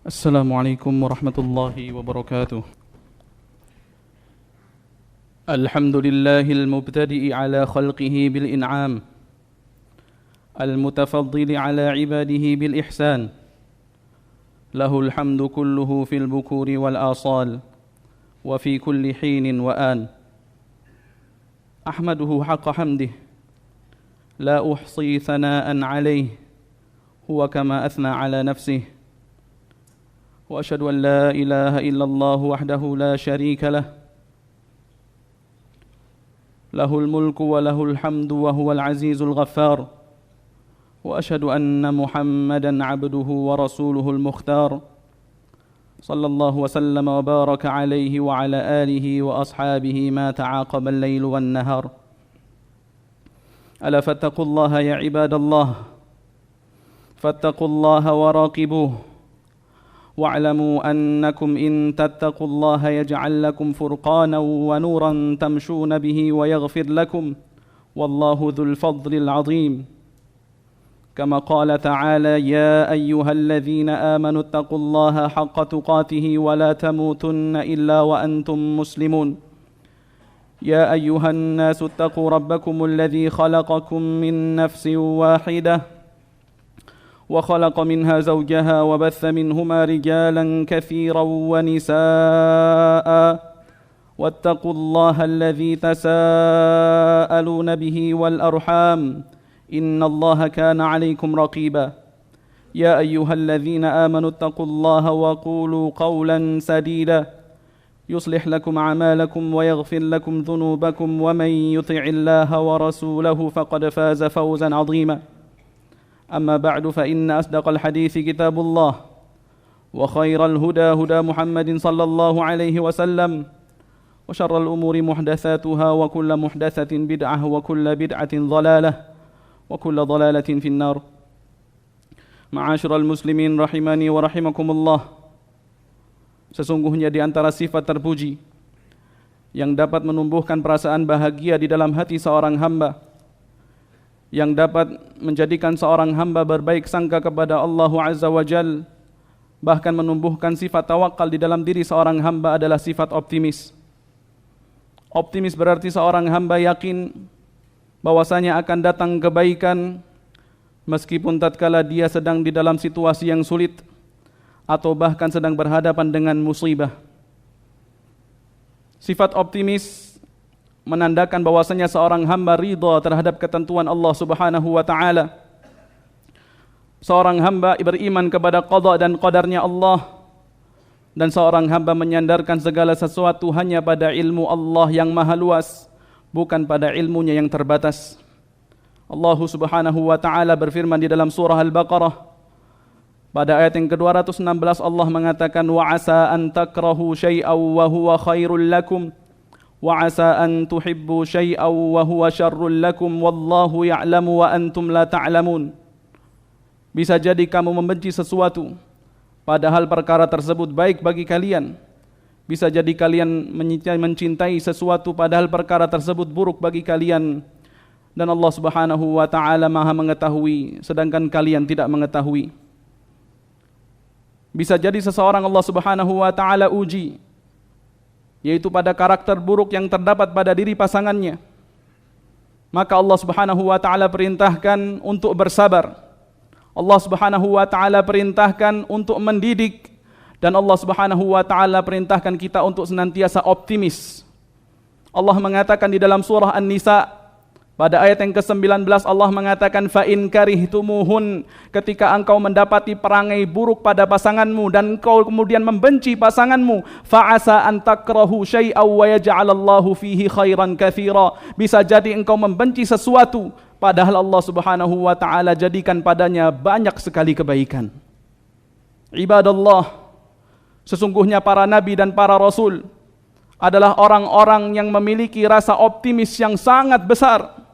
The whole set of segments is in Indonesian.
السلام عليكم ورحمة الله وبركاته. الحمد لله المبتدئ على خلقه بالإنعام، المتفضل على عباده بالإحسان، له الحمد كله في البكور والآصال وفي كل حين وآن. أحمده حق حمده، لا أحصي ثناء عليه، هو كما أثنى على نفسه. وأشهد أن لا إله إلا الله وحده لا شريك له، له الملك وله الحمد وهو العزيز الغفار. وأشهد أن محمدًا عبده ورسوله المختار، صلى الله وسلم وبارك عليه وعلى آله وأصحابه ما تعاقب الليل والنهار. ألا فاتقوا الله يا عباد الله، فاتقوا الله وراقبوه، واعلموا أنكم إن تتقوا الله يجعل لكم فرقانا ونورا تمشون به ويغفر لكم، والله ذو الفضل العظيم. كما قال تعالى: يا أيها الذين آمنوا اتقوا الله حق تقاته ولا تموتن إلا وأنتم مسلمون. يا أيها الناس اتقوا ربكم الذي خلقكم من نفس واحدة وخلق منها زوجها وبث منهما رجالا كثيرا ونساء، واتقوا الله الذي تساءلون به والأرحام، إن الله كان عليكم رقيبا. يا أيها الذين آمنوا اتقوا الله وقولوا قولا سديدا يصلح لكم أعمالكم ويغفر لكم ذنوبكم، ومن يطع الله ورسوله فقد فاز فوزا عظيما. أما بعد، فإن أصدق الحديث كتاب الله، وخير الهدى هدى محمد صلى الله عليه وسلم، وشر الأمور محدثاتها، وكل محدثة بدعة، وكل بدعة ضلالة، وكل ضلالة في النار. معاشر المسlimin rahimani wa rahimakumullah. Sesungguhnya di antara sifat terpuji yang dapat menumbuhkan perasaan bahagia di dalam hati seorang hamba, yang dapat menjadikan seorang hamba berbaik sangka kepada Allah Azza wa Jal, bahkan menumbuhkan sifat tawakal di dalam diri seorang hamba adalah sifat optimis. Optimis berarti seorang hamba yakin bahwasanya akan datang kebaikan meskipun tatkala dia sedang di dalam situasi yang sulit atau bahkan sedang berhadapan dengan musibah. Sifat optimis menandakan bahwasanya seorang hamba ridha terhadap ketentuan Allah Subhanahu wa taala. Seorang hamba beriman kepada qada dan qadarnya Allah, dan seorang hamba menyandarkan segala sesuatu hanya pada ilmu Allah yang maha luas, bukan pada ilmunya yang terbatas. Allah Subhanahu wa taala berfirman di dalam surah Al-Baqarah pada ayat yang ke-216, Allah mengatakan: wa asa an takrahu syai'aw wa huwa khairul lakum wa asa an tuhibbu syai'aw wa huwa syarrul lakum wallahu ya'lamu wa antum la ta'lamun. Bisa jadi kamu membenci sesuatu padahal perkara tersebut baik bagi kalian. Bisa jadi kalian mencintai sesuatu padahal perkara tersebut buruk bagi kalian, dan Allah Subhanahu wa taala Maha mengetahui sedangkan kalian tidak mengetahui. Bisa jadi seseorang Allah Subhanahu wa taala uji, yaitu pada karakter buruk yang terdapat pada diri pasangannya. Maka Allah Subhanahu wa taala perintahkan untuk bersabar. Allah Subhanahu wa taala perintahkan untuk mendidik, dan Allah Subhanahu wa taala perintahkan kita untuk senantiasa optimis. Allah mengatakan di dalam surah An-Nisa pada ayat yang ke-19, Allah mengatakan: fa in karihtumuhun, ketika engkau mendapati perangai buruk pada pasanganmu dan engkau kemudian membenci pasanganmu, fa asa an takrahu syai'aw wa yaj'alallahu fihi khairan katsira. Bisa jadi engkau membenci sesuatu padahal Allah Subhanahu wa taala jadikan padanya banyak sekali kebaikan. Ibadallah, sesungguhnya para nabi dan para rasul adalah orang-orang yang memiliki rasa optimis yang sangat besar.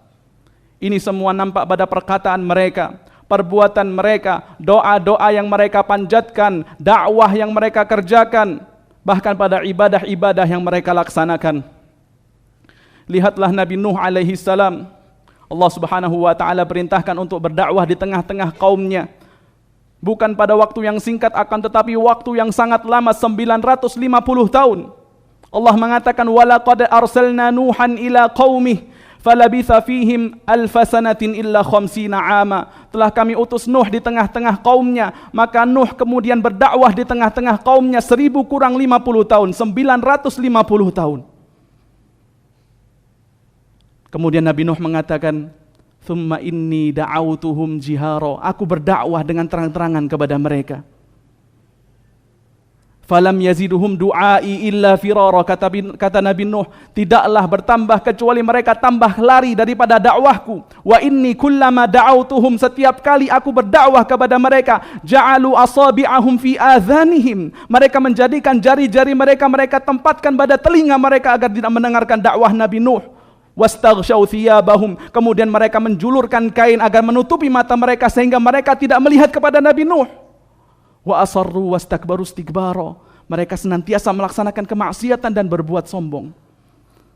Ini semua nampak pada perkataan mereka, perbuatan mereka, doa-doa yang mereka panjatkan, dakwah yang mereka kerjakan, bahkan pada ibadah-ibadah yang mereka laksanakan. Lihatlah Nabi Nuh alaihi salam. Allah Subhanahu wa taala perintahkan untuk berdakwah di tengah-tengah kaumnya. Bukan pada waktu yang singkat, akan tetapi waktu yang sangat lama, 950 tahun. Allah mengatakan, walaqad arsalna Nuhan ila qaumih falabitha fihim alfasanatin illa khamsina ama. Telah kami utus Nuh di tengah-tengah kaumnya, maka Nuh kemudian berdakwah di tengah-tengah kaumnya 1000 kurang 50 tahun, 950 tahun. Kemudian Nabi Nuh mengatakan, thumma inni da'autuhum jihara. Aku berdakwah dengan terang-terangan kepada mereka. Falam yaziduhum du'ai illa firara. Kata Nabi Nuh, tidaklah bertambah kecuali mereka tambah lari daripada dakwahku. Wa inni kullama da'autuhum, setiap kali aku berdakwah kepada mereka, ja'alu asabi'ahum fi adhanihim. Mereka menjadikan jari-jari mereka tempatkan pada telinga mereka agar tidak mendengarkan dakwah Nabi Nuh. Wastaghshaw thiyabahum, kemudian mereka menjulurkan kain agar menutupi mata mereka sehingga mereka tidak melihat kepada Nabi Nuh. Wa asarru wastakbaru istikbara, mereka senantiasa melaksanakan kemaksiatan dan berbuat sombong.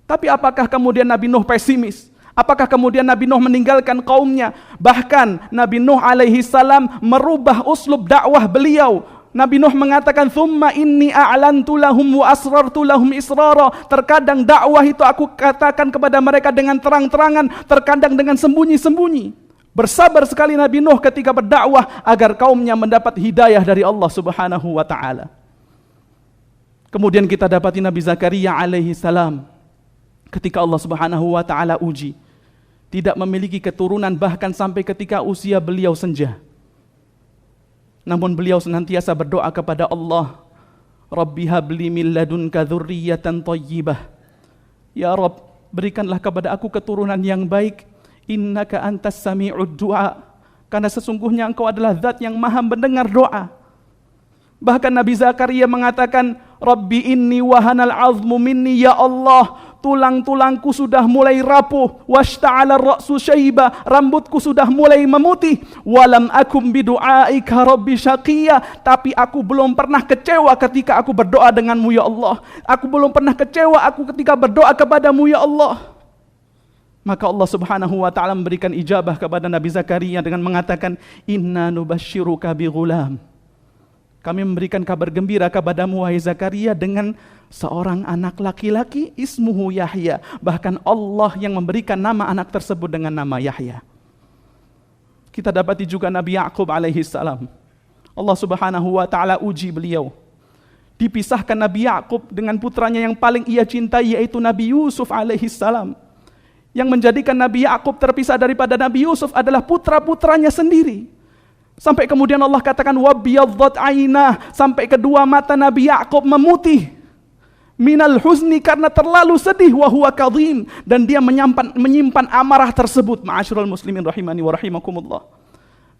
Tapi apakah kemudian Nabi Nuh pesimis? Apakah kemudian Nabi Nuh meninggalkan kaumnya? Bahkan Nabi Nuh alaihi salam merubah uslub dakwah beliau. Nabi Nuh mengatakan, thumma inni a'lantu lahum wa asrartu lahum israra. Terkadang dakwah itu aku katakan kepada mereka dengan terang-terangan, terkadang dengan sembunyi-sembunyi. Bersabar sekali Nabi Nuh ketika berdakwah agar kaumnya mendapat hidayah dari Allah Subhanahu wa taala. Kemudian kita dapati Nabi Zakaria alaihi salam, ketika Allah Subhanahu wa taala uji, tidak memiliki keturunan bahkan sampai ketika usia beliau senja. Namun beliau senantiasa berdoa kepada Allah, Rabbi habli min ladunka dzurriyyatan thayyibah. Ya Rabb, berikanlah kepada aku keturunan yang baik. Innaka antas sami'ud du'a. Karena sesungguhnya engkau adalah zat yang maha mendengar doa. Bahkan Nabi Zakaria mengatakan, Rabbi inni wahanal azmu minni, ya Allah, tulang-tulangku sudah mulai rapuh, washta'ala ra'su syaiba, rambutku sudah mulai memutih, walam akum bidu'aika rabbi syaqiyya, tapi aku belum pernah kecewa ketika aku berdoa denganmu ya Allah. Aku belum pernah kecewa aku ketika berdoa kepadamu ya Allah. Maka Allah Subhanahu wa taala memberikan ijabah kepada Nabi Zakaria dengan mengatakan, inna nubasyiruka bi ghulam. Kami memberikan kabar gembira kepadamu wahai Zakaria dengan seorang anak laki-laki, ismuhu Yahya. Bahkan Allah yang memberikan nama anak tersebut dengan nama Yahya. Kita dapati juga Nabi Ya'qub alaihi salam. Allah Subhanahu wa taala uji beliau. Dipisahkan Nabi Ya'qub dengan putranya yang paling ia cintai, yaitu Nabi Yusuf alaihi salam. Yang menjadikan Nabi Ya'qub terpisah daripada Nabi Yusuf adalah putra-putranya sendiri. Sampai kemudian Allah katakan wabiyadhat ainah, sampai kedua mata Nabi Ya'qub memutih minal huzni, karena terlalu sedih, wa huwa kadhim, dan dia menyimpan amarah tersebut. Ma'asyiral muslimin rahimani wa rahimakumullah.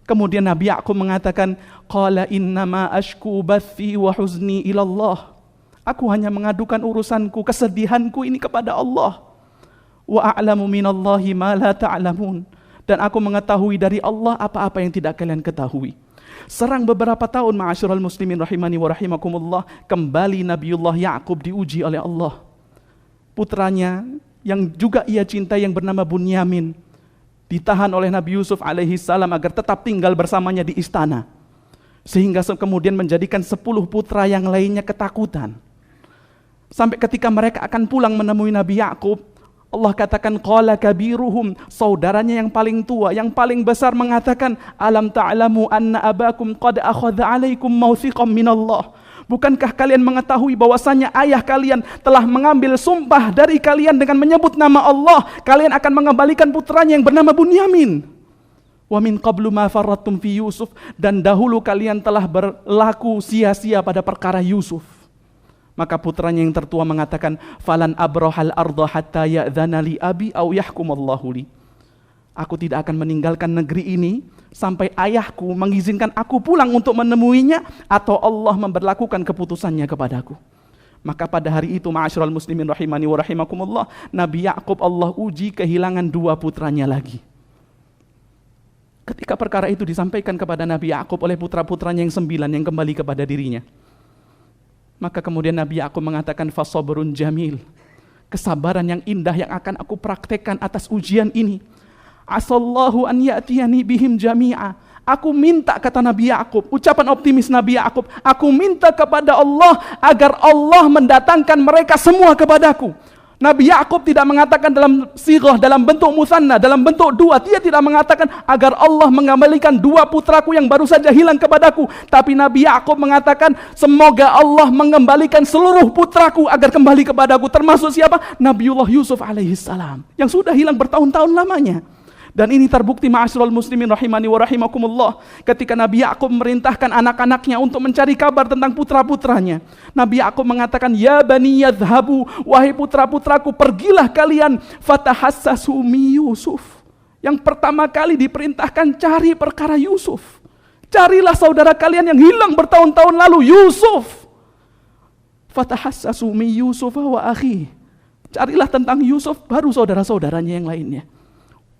Kemudian Nabi Ya'qub mengatakan, qala innama ashku bathi wa huzni ilallah. Aku hanya mengadukan urusanku, kesedihanku ini kepada Allah. Wa a'lamu minallahi ma la ta'lamun. Dan aku mengetahui dari Allah apa-apa yang tidak kalian ketahui. Serang beberapa tahun, ma'asyiral muslimin rahimani wa rahimakumullah, kembali Nabiullah Ya'qub diuji oleh Allah. Putranya yang juga ia cintai yang bernama Bunyamin ditahan oleh Nabi Yusuf alaihi salam agar tetap tinggal bersamanya di istana. Sehingga kemudian menjadikan 10 putra yang lainnya ketakutan. Sampai ketika mereka akan pulang menemui Nabi Ya'qub, Allah katakan qala kabiruhum, saudaranya yang paling tua, yang paling besar mengatakan, alam ta'lamu anna abakum qad akhadha 'alaikum mawthiqan minallah. Bukankah kalian mengetahui bahwasanya ayah kalian telah mengambil sumpah dari kalian dengan menyebut nama Allah, kalian akan mengembalikan putranya yang bernama Bunyamin. Wa min qablu ma farrattum fi Yusuf, dan dahulu kalian telah berlaku sia-sia pada perkara Yusuf. Maka putranya yang tertua mengatakan, falan abrahal arda hatta ya'dzana li abi aw yahkumallahu li. Aku tidak akan meninggalkan negeri ini sampai ayahku mengizinkan aku pulang untuk menemuinya, atau Allah memberlakukan keputusannya kepadaku. Maka pada hari itu, ma'asyiral muslimin rahimani wa rahimakumullah, Nabi Ya'qub Allah uji kehilangan 2 putranya lagi. Ketika perkara itu disampaikan kepada Nabi Ya'qub oleh putra-putranya yang 9 yang kembali kepada dirinya, maka kemudian Nabi Ya'qub mengatakan fasabrun jamil, kesabaran yang indah yang akan aku praktekkan atas ujian ini. Asallahu an ya'tiyani bihim jami'a, Aku minta, kata Nabi Yakub, ucapan optimis Nabi Yakub, aku minta kepada Allah agar Allah mendatangkan mereka semua kepadaku. Nabi Yakub tidak mengatakan dalam sighah, dalam bentuk musanna, dalam bentuk dua. Dia tidak mengatakan agar Allah mengembalikan dua putraku yang baru saja hilang kepadaku. Tapi Nabi Yakub mengatakan semoga Allah mengembalikan seluruh putraku agar kembali kepadaku. Termasuk siapa? Nabiullah Yusuf alaihissalam yang sudah hilang bertahun-tahun lamanya. Dan ini terbukti ma'asyiral muslimin rahimani wa rahimakumullah, ketika Nabi Yakub memerintahkan anak-anaknya untuk mencari kabar tentang putra-putranya. Nabi Yakub mengatakan, ya bani yadhhabu, wahai putra-putraku, pergilah kalian fatahassasu mi Yusuf. Yang pertama kali diperintahkan cari perkara Yusuf. Carilah saudara kalian yang hilang bertahun-tahun lalu, Yusuf. Fatahassasu mi Yusuf wa akhi. Carilah tentang Yusuf, baru saudara-saudaranya yang lainnya.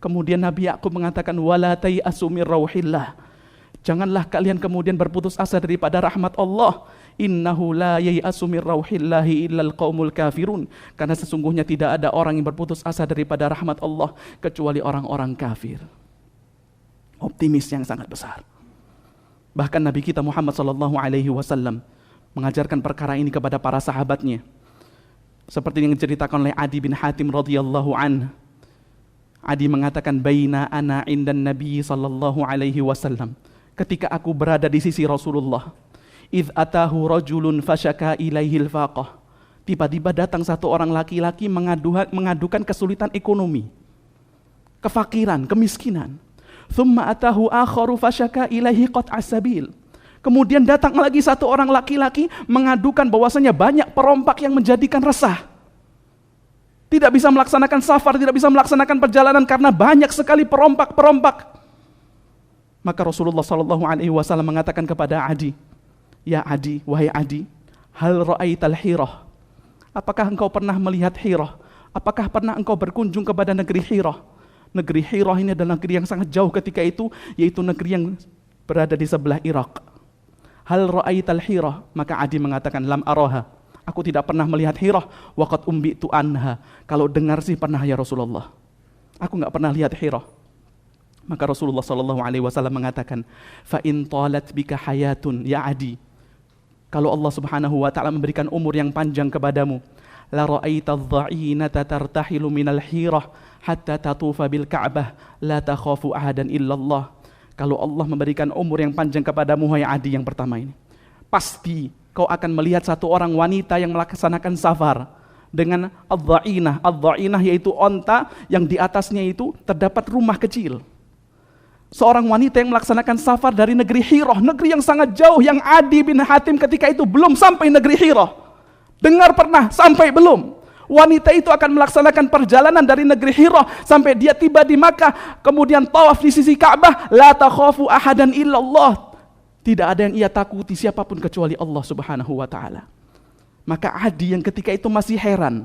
Kemudian Nabi Yakub mengatakan wala tayasu mir rauhillah. Janganlah kalian kemudian berputus asa daripada rahmat Allah. Innahu la yayasu mir rauhillahi illal qaumul kafirun. Karena sesungguhnya tidak ada orang yang berputus asa daripada rahmat Allah kecuali orang-orang kafir. Optimis yang sangat besar. Bahkan Nabi kita Muhammad sallallahu alaihi wasallam mengajarkan perkara ini kepada para sahabatnya. Seperti yang diceritakan oleh Adi bin Hatim radhiyallahu anhu. Adi mengatakan baina ana indan Nabi sallallahu alaihi wasallam, ketika aku berada di sisi Rasulullah, idz atahu rajulun fasyaka ilaihil faqah, tiba-tiba datang satu orang laki-laki mengadukan kesulitan ekonomi, kefakiran, kemiskinan. Thumma atahu akharu fasyaka ilaihi qat'as sabil. Kemudian datang lagi satu orang laki-laki mengadukan bahwasanya banyak perompak yang menjadikan resah. Tidak bisa melaksanakan safar, tidak bisa melaksanakan perjalanan karena banyak sekali perompak-perompak. Maka Rasulullah SAW mengatakan kepada Adi, ya Adi, wahai Adi, hal ra'aital Hirah? Apakah engkau pernah melihat Hirah? Apakah pernah engkau berkunjung kepada negeri Hirah? Negeri Hirah ini adalah negeri yang sangat jauh ketika itu, yaitu negeri yang berada di sebelah Irak. Hal ra'aital Hirah? Maka Adi mengatakan, lam araha. Aku tidak pernah melihat Hirah, waqad umbitu anha. Kalau dengar sih pernah ya Rasulullah. Aku enggak pernah lihat Hirah. Maka Rasulullah SAW mengatakan, fa in talat bika hayatun ya Adi. Kalau Allah Subhanahu wa taala memberikan umur yang panjang kepadamu, la ra'aita adh-dha'inata tartahilu minal Hirah hatta tatufa bil Ka'bah la takhafu ahadan illallah. Kalau Allah memberikan umur yang panjang kepadamu wahai Adi, yang pertama ini, pasti kau akan melihat satu orang wanita yang melaksanakan safar dengan ad-dha'inah. Ad-dha'inah yaitu onta yang di atasnya itu terdapat rumah kecil. Seorang wanita yang melaksanakan safar dari negeri Hirah, negeri yang sangat jauh, yang Adi bin Hatim ketika itu belum sampai negeri Hirah. Dengar pernah, sampai belum. Wanita itu akan melaksanakan perjalanan dari negeri Hirah sampai dia tiba di Makkah, kemudian tawaf di sisi Ka'bah, la takhafu ahadan illallah. Tidak ada yang ia takuti siapapun kecuali Allah Subhanahu wa taala. Maka Adi yang ketika itu masih heran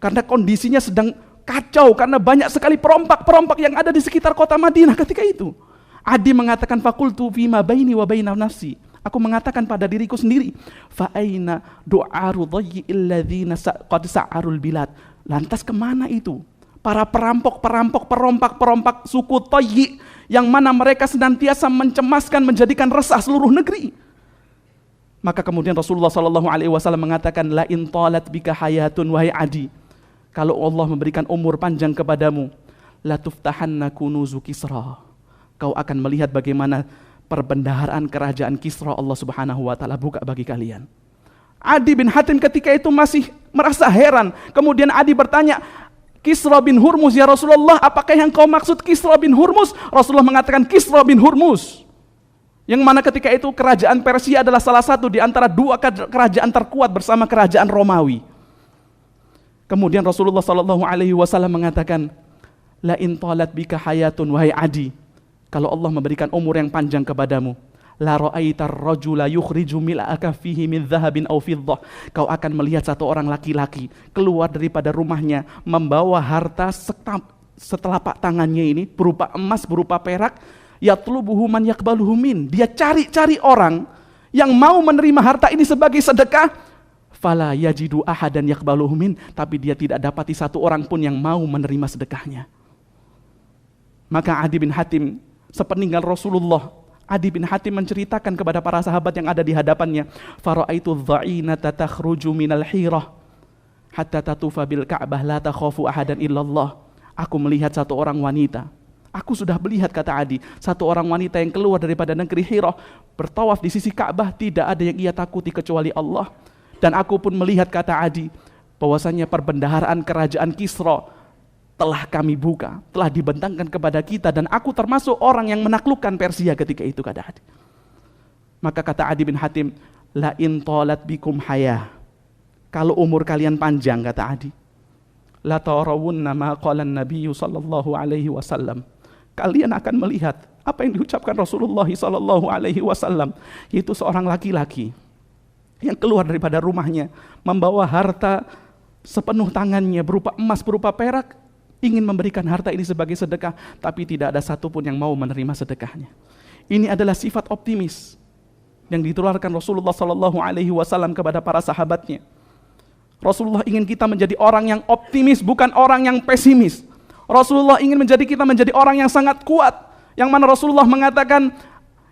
karena kondisinya sedang kacau karena banyak sekali perompak-perompak yang ada di sekitar kota Madinah ketika itu. Adi mengatakan faqultu fima baini wa baina nafsi. Aku mengatakan pada diriku sendiri, fa aina du'aru dhayyi'il ladzina qad sa'arul bilad. Lantas kemana itu? Para perompak suku Tayyi yang mana mereka senantiasa mencemaskan, menjadikan resah seluruh negeri. Maka kemudian Rasulullah SAW mengatakan, la in talat bika hayatun wahai Adi, kalau Allah memberikan umur panjang kepadamu, la tuftahanna kunuzu Kisra. Kau akan melihat bagaimana perbendaharaan kerajaan Kisra Allah Subhanahu wa taala buka bagi kalian. Adi bin Hatim ketika itu masih merasa heran. Kemudian Adi bertanya, Kisra bin Hurmuz ya Rasulullah, apakah yang kau maksud Kisra bin Hurmuz? Rasulullah mengatakan Kisra bin Hurmuz, yang mana ketika itu kerajaan Persia adalah salah satu di antara dua kerajaan terkuat bersama kerajaan Romawi. Kemudian Rasulullah SAW mengatakan, la in talat bika hayatun wahai Adi, kalau Allah memberikan umur yang panjang kepadamu, la ra'aitar rajula yukhriju mil'aka fihi min dhahabin aw fiddah. Kau akan melihat satu orang laki-laki keluar daripada rumahnya membawa harta setelapak tangannya ini berupa emas, berupa perak, yatlubuhu man yaqbaluhu min. Dia cari-cari orang yang mau menerima harta ini sebagai sedekah. Fala yajidu ahadan yaqbaluhu min, tapi dia tidak dapati satu orang pun yang mau menerima sedekahnya. Maka Adi bin Hatim Sepeninggal Rasulullah, Adi bin Hatim menceritakan kepada para sahabat yang ada di hadapannya, fara'aitu dha'inata takhruju minal hirah hatta tatufa bil Ka'bah la takhafu ahadan illallah. Aku melihat satu orang wanita. Aku sudah melihat, kata Adi, satu orang wanita yang keluar daripada negeri Hirah, bertawaf di sisi Ka'bah, tidak ada yang ia takuti kecuali Allah. Dan aku pun melihat, kata Adi, bahwasanya perbendaharaan kerajaan Kisra telah kami buka, telah dibentangkan kepada kita, dan aku termasuk orang yang menaklukkan Persia ketika itu, kata Adi. Maka kata Adi bin Hatim, la in talat bikum haya, kalau umur kalian panjang, kata Adi, la tarawunna ma qala an-nabiy sallallahu alaihi wasallam, kalian akan melihat apa yang diucapkan Rasulullah sallallahu alaihi wasallam, yaitu seorang laki-laki yang keluar daripada rumahnya membawa harta sepenuh tangannya berupa emas, berupa perak, ingin memberikan harta ini sebagai sedekah, tapi tidak ada satupun yang mau menerima sedekahnya. Ini adalah sifat optimis yang ditularkan Rasulullah sallallahu alaihi wasallam kepada para sahabatnya. Rasulullah ingin kita menjadi orang yang optimis, bukan orang yang pesimis. Rasulullah ingin kita menjadi orang yang sangat kuat, yang mana Rasulullah mengatakan,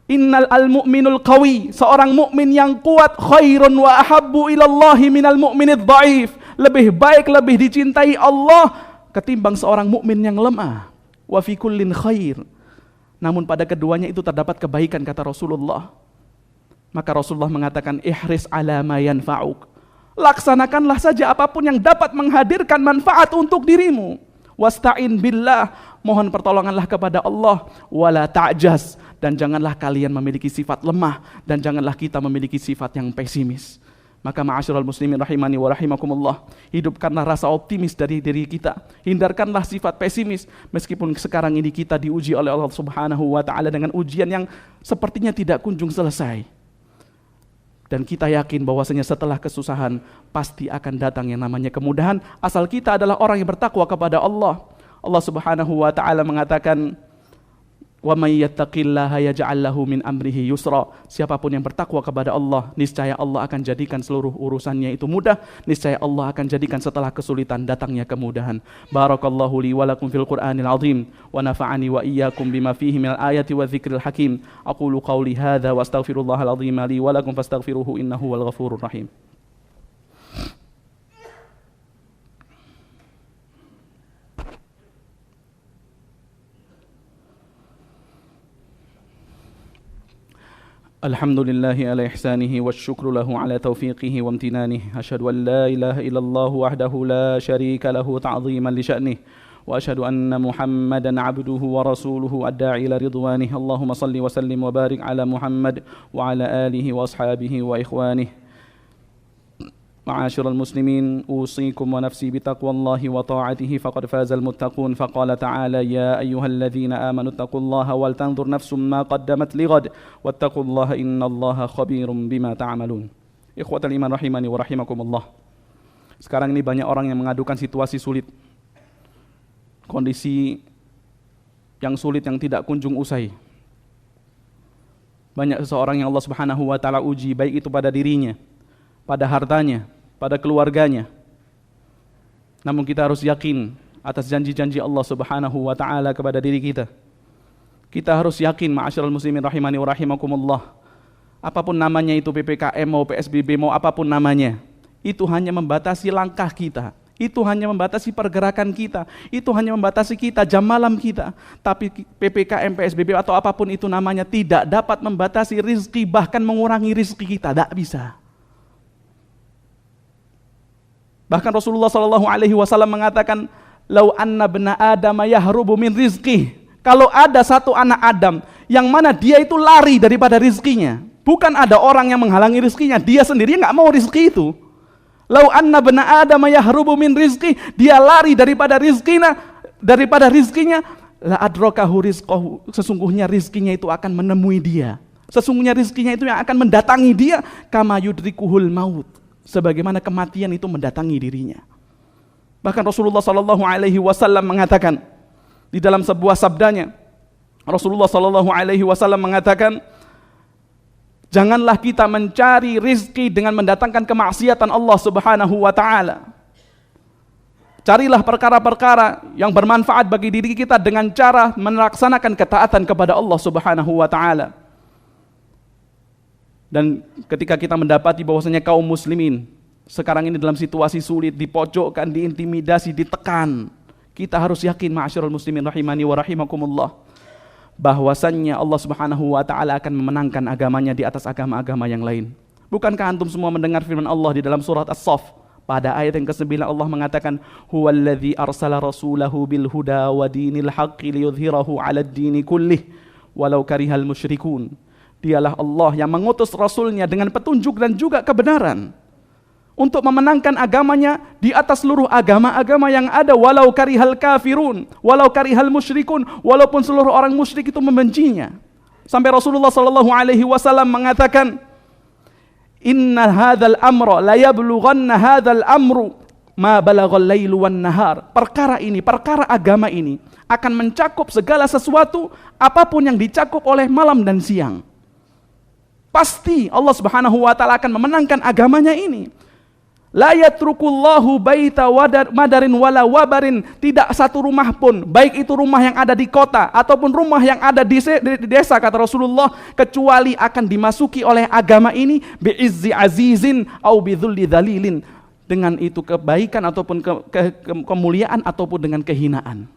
innal al-mu'minul qawi, seorang mukmin yang kuat, khairun wa ahabbu ilallahi minal mu'minid dhaif, lebih baik, lebih dicintai Allah ketimbang seorang mukmin yang lemah. Wa fi kullin khair, namun pada keduanya itu terdapat kebaikan, kata Rasulullah. Maka Rasulullah mengatakan, ihris ala ma yanfa'uk, laksanakanlah saja apapun yang dapat menghadirkan manfaat untuk dirimu. Wasta'in billah, mohon pertolonganlah kepada Allah. Wala ta'jaz, dan janganlah kalian memiliki sifat lemah, dan janganlah kita memiliki sifat yang pesimis. Maka ma'asyiral muslimin rahimani wa rahimakumullah, hidupkanlah rasa optimis dari diri kita, hindarkanlah sifat pesimis. Meskipun sekarang ini kita diuji oleh Allah Subhanahu wa taala dengan ujian yang sepertinya tidak kunjung selesai, dan kita yakin bahwasanya setelah kesusahan pasti akan datang yang namanya kemudahan, asal kita adalah orang yang bertakwa kepada Allah. Allah Subhanahu wa taala mengatakan, wa may yattaqillaha yaj'al lahu min amrihi yusra. Siapapun yang bertakwa kepada Allah, niscaya Allah akan jadikan seluruh urusannya itu mudah. Niscaya Allah akan jadikan setelah kesulitan datangnya kemudahan. Barakallahu li wa lakum fil Qur'anil azim wa nafa'ani wa iyyakum bima fihi minal ayati wa dzikril hakim. Aqulu qawli hadza wa astaghfirullahal azim li wa lakum fastaghfiruhu innahu wal ghafurur rahim. Alhamdulillahi ala ihsanihi wa syukru lahu ala taufiqihi wa amtinanihi. Asyhadu an la ilaha illallah wahdahu la syarika lahu ta'ziman li sya'nihi. Wa asyhadu anna Muhammadan abduhu wa rasuluhu ad-da'i ila ridwanihi. Allahumma salli wa sallim wa barik ala Muhammad wa ala alihi wa ashabihi wa ikhwanihi. Ma'asyiral muslimin, usikum wa nafsi bitaqwallahi wa ta'atihi faqad fazal muttaqun. Faqala ta'ala, ya ayyuhalladzina amanu taqullaha wal tanzur nafsum ma qaddamat lighad wattaqullaha innallaha khabirum bima ta'malun. Ikhwatal iman rahimani wa rahimakumullah. Sekarang ini banyak orang yang mengadukan situasi sulit, kondisi yang sulit yang tidak kunjung usai. Banyak seseorang yang Allah Subhanahu wa taala uji, baik itu pada dirinya, pada hartanya, pada keluarganya. Namun kita harus yakin atas janji-janji Allah Subhanahu wa taala kepada diri kita. Kita harus yakin, ma'asyiral muslimin rahimani wa rahimakumullah, apapun namanya itu, PPKM mau PSBB mau apapun namanya, itu hanya membatasi langkah kita, itu hanya membatasi pergerakan kita, itu hanya membatasi kita jam malam kita. Tapi PPKM, PSBB atau apapun itu namanya tidak dapat membatasi rizki, bahkan mengurangi rizki kita, tidak bisa. Bahkan Rasulullah SAW mengatakan, lau anna bna Adam yahrubu min rizqih, kalau ada satu anak Adam yang mana dia itu lari daripada rizkinya, bukan ada orang yang menghalangi rizkinya, dia sendiri nggak mau rizki itu. Lau anna bna Adam yahrubu min rizqih, dia lari daripada rizkinya, la adrakahu rizqahu, sesungguhnya rizkinya itu akan menemui dia, sesungguhnya rizkinya itu yang akan mendatangi dia, kama yudrikuhul maut, sebagaimana kematian itu mendatangi dirinya. Bahkan Rasulullah SAW mengatakan di dalam sebuah sabdanya, Rasulullah SAW mengatakan, janganlah kita mencari rizki dengan mendatangkan kemaksiatan Allah Subhanahu wa taala. Carilah perkara-perkara yang bermanfaat bagi diri kita dengan cara melaksanakan ketaatan kepada Allah Subhanahu wa taala. Dan ketika kita mendapati bahwasanya kaum muslimin sekarang ini dalam situasi sulit, dipojokkan, diintimidasi, ditekan, kita harus yakin ma'asyiral muslimin rahimani wa rahimakumullah, bahwasannya Allah Subhanahu wa taala akan memenangkan agamanya di atas agama-agama yang lain. Bukankah antum semua mendengar firman Allah di dalam surat As-Saff pada ayat yang ke-9? Allah mengatakan, huwallazi arsala rasulahu bil huda wa dinil haqqi liyudhhirahu 'alad dini kullih walau karihal musyrikun. Dialah Allah yang mengutus rasulnya dengan petunjuk dan juga kebenaran untuk memenangkan agamanya di atas seluruh agama-agama yang ada, walau karihal kafirun, walau karihal musyrikun, walaupun seluruh orang musyrik itu membencinya. Sampai Rasulullah sallallahu alaihi wasallam mengatakan, inna hadzal amra la yablughanna hadzal amru ma balaghal lailu wan nahar. Perkara ini, perkara agama ini akan mencakup segala sesuatu apapun yang dicakup oleh malam dan siang. Pasti Allah Subhanahu wa taala akan memenangkan agamanya ini. La yatrukullahu baita madarin wala wabarin. Tidak satu rumah pun, baik itu rumah yang ada di kota ataupun rumah yang ada di desa, kata Rasulullah, kecuali akan dimasuki oleh agama ini bi'izzi azizin au bidzulli dzalilin, dengan itu kebaikan ataupun kemuliaan ataupun dengan kehinaan.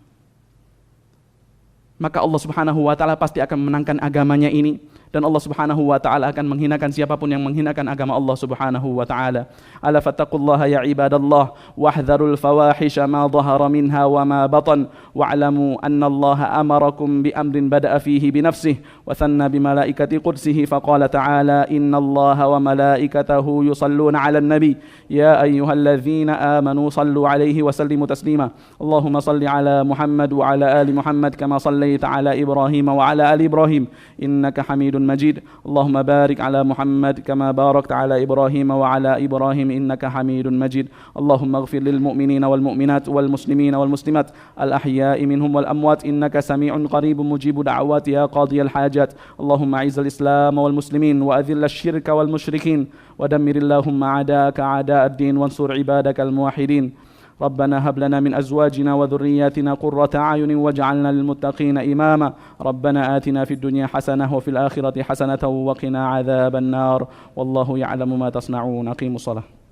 Maka Allah Subhanahu wa taala pasti akan memenangkan agamanya ini, dan Allah Subhanahu wa taala akan menghinakan siapapun yang menghinakan agama Allah Subhanahu wa taala. Ala fattaqullaha ya ibadallah wahdharul fawahisha ma dhahara minha wa ma batan wa'lamu anna Allah amarakum bi amrin bada'a fihi bi nafsihi wa thanna bi malaikati qudsihi faqala ta'ala innallaha wa malaikatahu yusalluna 'alan nabi ya ayyuhalladzina amanu sallu 'alaihi wa sallimu taslima. Allahumma salli 'ala Muhammad wa 'ala ali Muhammad kama sallaita 'ala Ibrahim wa 'ala ali Ibrahim innaka Hamidun مجيد. اللهم بارك على محمد كما باركت على إبراهيم وعلى إبراهيم إنك حميد مجيد. اللهم اغفر للمؤمنين والمؤمنات والمسلمين والمسلمات الأحياء منهم والأموات إنك سميع قريب مجيب دعوات يا قاضي الحاجات. اللهم أعز الإسلام والمسلمين وأذل الشرك والمشركين ودمر اللهم أعداءك أعداء الدين وانصر عبادك الموحدين. ربنا هب لنا من أزواجنا وذرياتنا قرة أعين واجعلنا للمتقين إماما. ربنا آتنا في الدنيا حسنة وفي الآخرة حسنة وقنا عذاب النار. والله يعلم ما تصنعون. أقيموا الصلاة.